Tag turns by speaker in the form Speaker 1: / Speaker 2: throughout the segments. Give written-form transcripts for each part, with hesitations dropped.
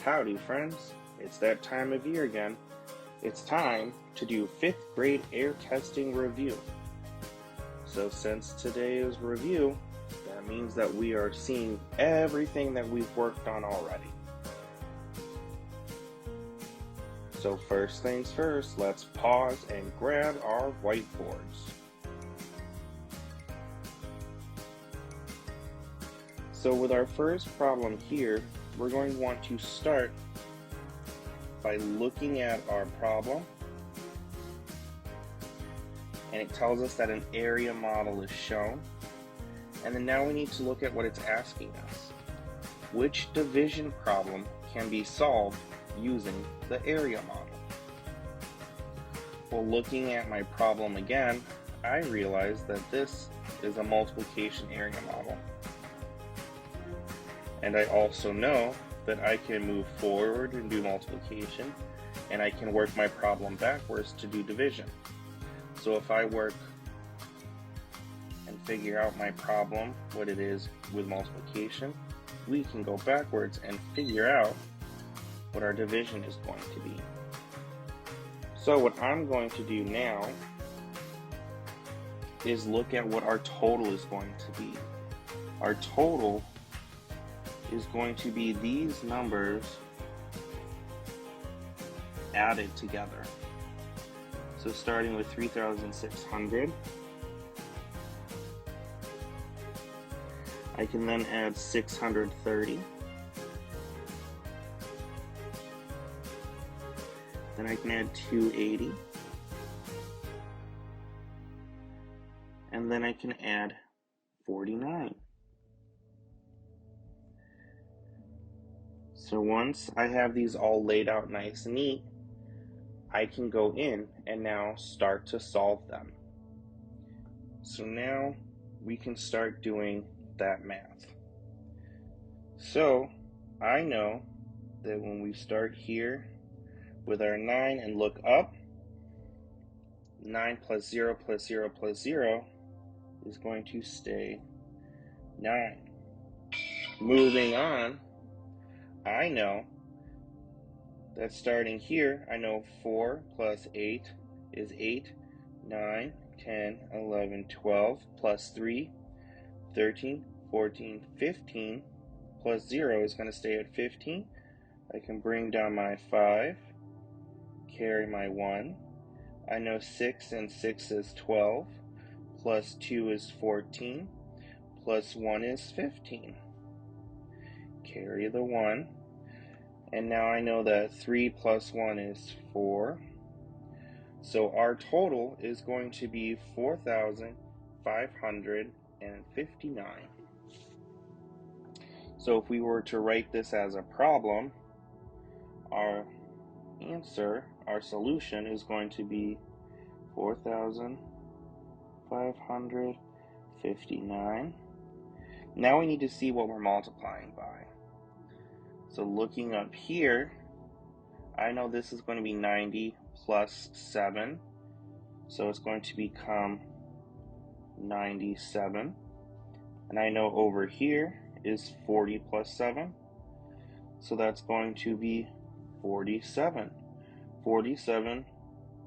Speaker 1: Howdy friends, it's that time of year again. It's time to do 5th grade air testing review. So since today is review, that means that we are seeing everything that we've worked on already. So first things first, let's pause and grab our whiteboards. So with our first problem here, we're going to want to start by looking at our problem, and it tells us that an area model is shown, and then now we need to look at what it's asking us. Which division problem can be solved using the area model? Well, looking at my problem again, I realize that this is a multiplication area model. And I also know that I can move forward and do multiplication, and I can work my problem backwards to do division. So if I work and figure out my problem, what it is with multiplication, we can go backwards and figure out what our division is going to be. So what I'm going to do now is look at what our total is going to be. Our total is going to be these numbers added together. So starting with 3,600, I can then add 630. Then I can add 280. And then I can add 49. So once I have these all laid out nice and neat, I can go in and now start to solve them. So now we can start doing that math. So I know that when we start here with our 9 and look up, 9 plus 0 plus 0 plus 0 is going to stay 9. Moving on, I know that starting here, I know 4 plus 8 is 8, 9, 10, 11, 12, plus 3, 13, 14, 15, plus 0 is going to stay at 15. I can bring down my 5, carry my 1. I know 6 and 6 is 12, plus 2 is 14, plus 1 is 15. Carry the 1, and now I know that 3 plus 1 is 4, so our total is going to be 4,559. So if we were to write this as a problem, our answer, our solution is going to be 4,559. Now we need to see what we're multiplying by. So looking up here, I know this is going to be 90 plus 7. So it's going to become 97. And I know over here is 40 plus 7. So that's going to be 47. 47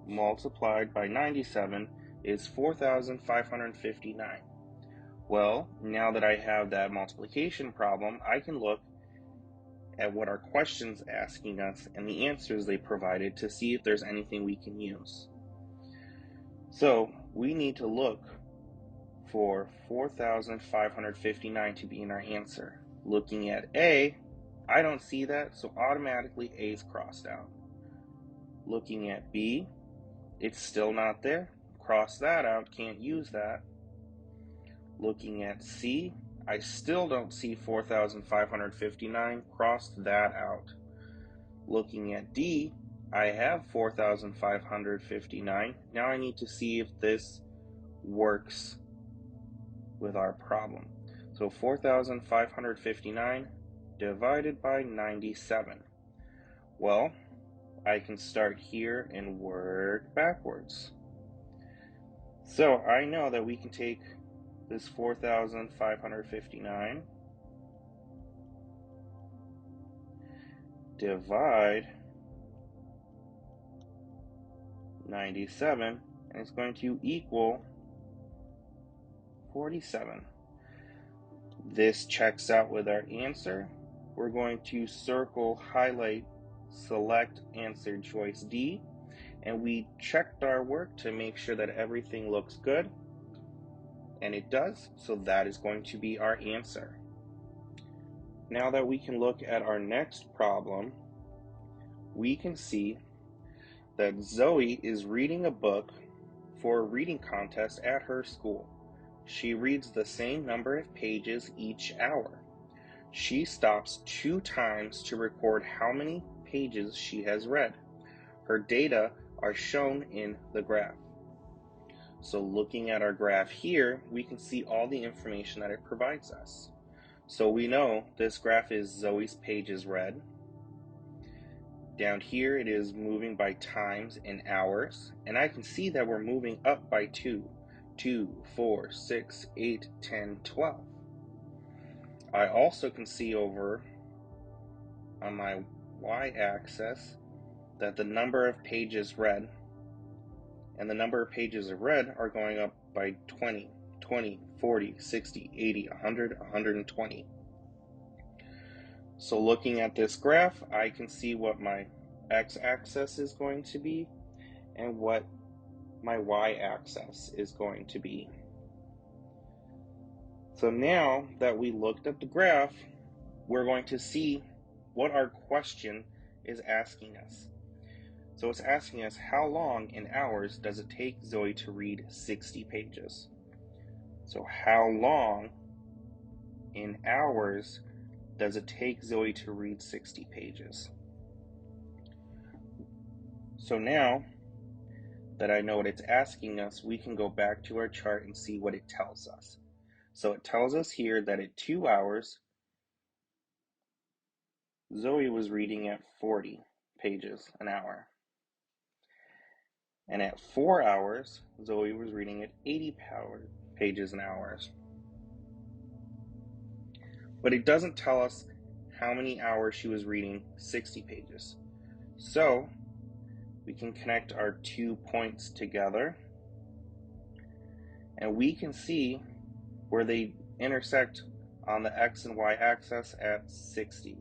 Speaker 1: multiplied by 97 is 4,559. Well, now that I have that multiplication problem, I can look at what our question's asking us and the answers they provided to see if there's anything we can use. So we need to look for 4,559 to be in our answer. Looking at A, I don't see that, so automatically A is crossed out. Looking at B, it's still not there. Cross that out, can't use that. Looking at C, I still don't see 4,559, crossed that out. Looking at D, I have 4,559. Now I need to see if this works with our problem. So 4,559 divided by 97. Well, I can start here and work backwards. So I know that we can take this 4,559 divide 97, and it's going to equal 47. This checks out with our answer. We're going to circle, highlight, select answer choice D, and we checked our work to make sure that everything looks good, and it does, so that is going to be our answer. Now that we can look at our next problem, we can see that Zoe is reading a book for a reading contest at her school. She reads the same number of pages each hour. She stops 2 times to record how many pages she has read. Her data are shown in the graph. So looking at our graph here, we can see all the information that it provides us. So we know this graph is Zoe's pages read. Down here it is moving by times in hours, and I can see that we're moving up by 2, 4, 6, 8, 10, 12. I also can see over on my y-axis that the number of pages read and the number of pages of read are going up by 20, 40, 60, 80, 100, 120. So looking at this graph, I can see what my x-axis is going to be and what my y-axis is going to be. So now that we looked at the graph, we're going to see what our question is asking us. So it's asking us, how long in hours does it take Zoe to read 60 pages? So how long in hours does it take Zoe to read 60 pages? So now that I know what it's asking us, we can go back to our chart and see what it tells us. So it tells us here that at 2 hours, Zoe was reading at 40 pages an hour. And at 4 hours, Zoe was reading at 80 pages an hour. But it doesn't tell us how many hours she was reading 60 pages. So we can connect our 2 points together, and we can see where they intersect on the x and y axis at 60.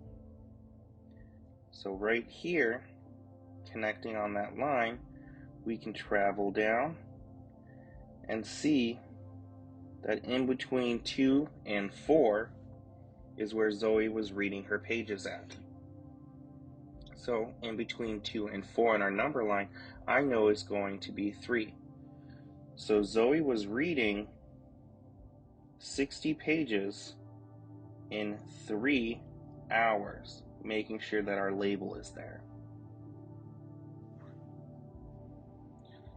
Speaker 1: So right here, connecting on that line, we can travel down and see that in between 2 and 4 is where Zoe was reading her pages at. So in between 2 and 4 in our number line, I know is going to be 3. So Zoe was reading 60 pages in 3 hours, making sure that our label is there.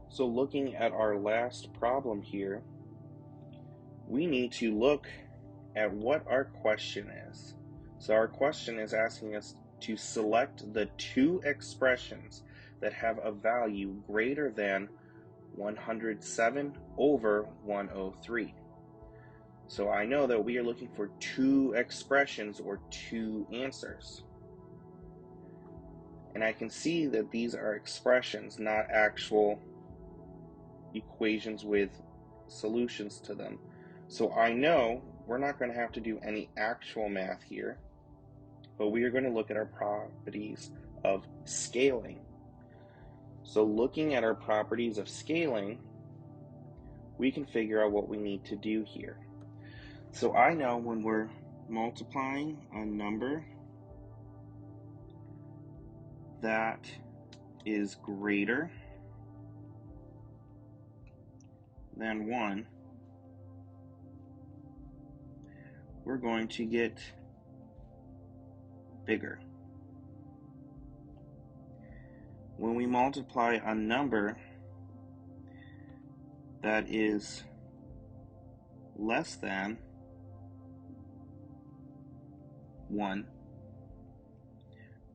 Speaker 1: So looking at our last problem here, we need to look at what our question is. So our question is asking us to select the 2 expressions that have a value greater than 107 over 103. So I know that we are looking for 2 expressions or 2 answers. And I can see that these are expressions, not actual equations with solutions to them. So I know we're not going to have to do any actual math here, but we are going to look at our properties of scaling. So looking at our properties of scaling, we can figure out what we need to do here. So I know when we're multiplying a number that is greater than 1, we're going to get bigger. When we multiply a number that is less than 1,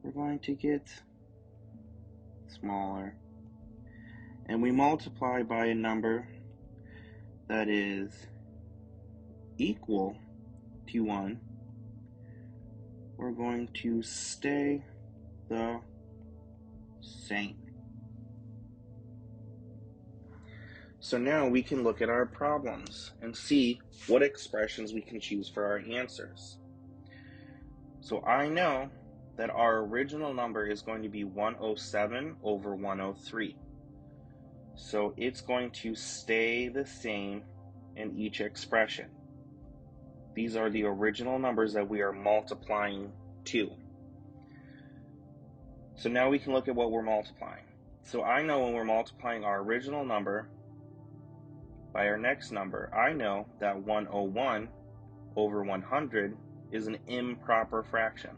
Speaker 1: we're going to get smaller. And we multiply by a number that is equal to 1, we're going to stay the same. So now we can look at our problems and see what expressions we can choose for our answers. So I know that our original number is going to be 107 over 103. So it's going to stay the same in each expression. These are the original numbers that we are multiplying to. So now we can look at what we're multiplying. So I know when we're multiplying our original number by our next number, I know that 101 over 100 is an improper fraction.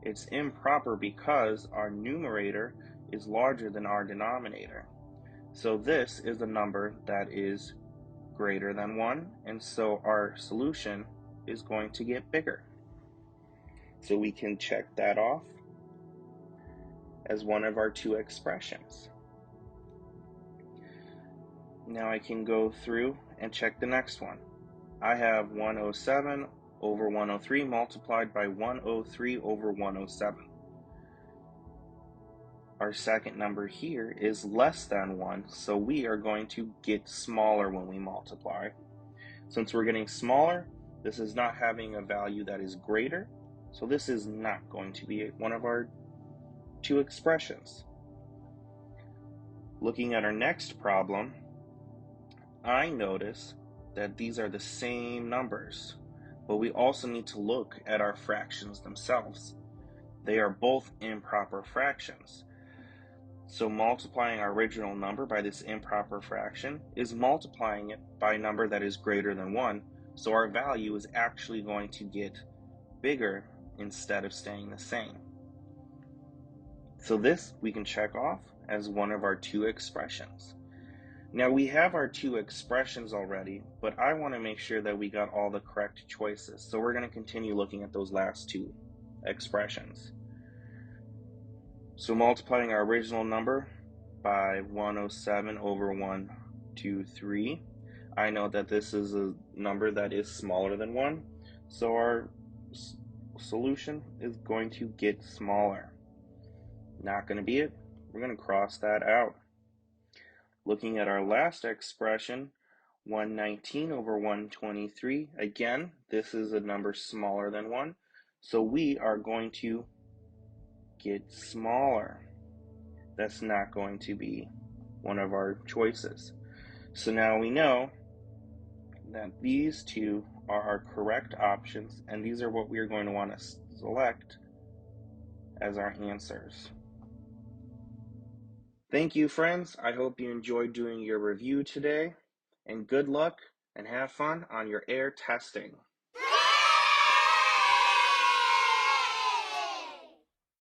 Speaker 1: It's improper because our numerator is larger than our denominator. So this is a number that is greater than 1, and so our solution is going to get bigger. So we can check that off as one of our two expressions. Now I can go through and check the next one. I have 107 over 103 multiplied by 103 over 107. Our second number here is less than 1, so we are going to get smaller when we multiply. Since we're getting smaller, this is not having a value that is greater, so this is not going to be one of our two expressions. Looking at our next problem, I notice that these are the same numbers, but we also need to look at our fractions themselves. They are both improper fractions. So multiplying our original number by this improper fraction is multiplying it by a number that is greater than 1, so our value is actually going to get bigger instead of staying the same. So this we can check off as one of our two expressions. Now we have our two expressions already, but I want to make sure that we got all the correct choices. So we're going to continue looking at those last two expressions. So multiplying our original number by 107 over 123, I know that this is a number that is smaller than 1, so our solution is going to get smaller. Not going to be it. We're going to cross that out. Looking at our last expression, 119 over 123, again, this is a number smaller than 1, so we are going to get smaller. That's not going to be one of our choices. So now we know that these two are our correct options, and these are what we are going to want to select as our answers. Thank you, friends. I hope you enjoyed doing your review today, and good luck and have fun on your air testing.